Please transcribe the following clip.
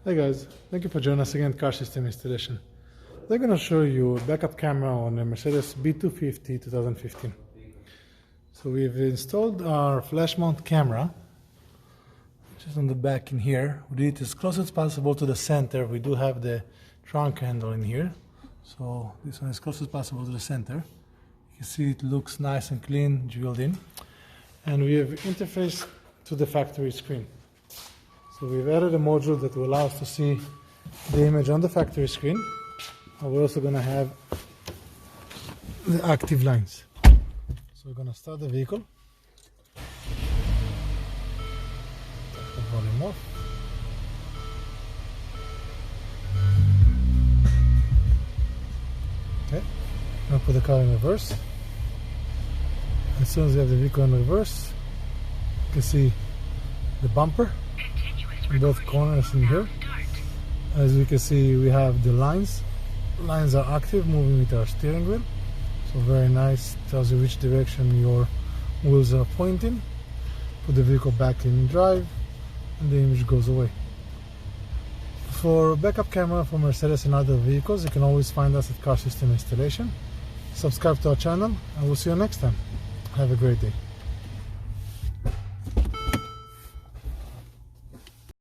Hi guys, thank you for joining us again at Car System Installation. They're going to show you a backup camera on a Mercedes B250 2015. So we've installed our flash mount camera, which is on the back in here. We did it as close as possible to the center. We do have the trunk handle in here, so this one is close as possible to the center. You can see it looks nice and clean, drilled in. And we have interfaced to the factory screen. So we've added a module that will allow us to see the image on the factory screen. And we're also going to have the active lines. So we're going to start the vehicle. Take the volume off. Okay, now put the car in reverse. As soon as we have the vehicle in reverse, you can see the bumper in both corners in here. As you can see, we have the lines. Lines are active, moving with our steering wheel. So very nice, tells you which direction your wheels are pointing. Put the vehicle back in drive and the image goes away. For backup camera for Mercedes and other vehicles, you can always find us at Car System Installation. Subscribe to our channel and we'll see you next time. Have a great day.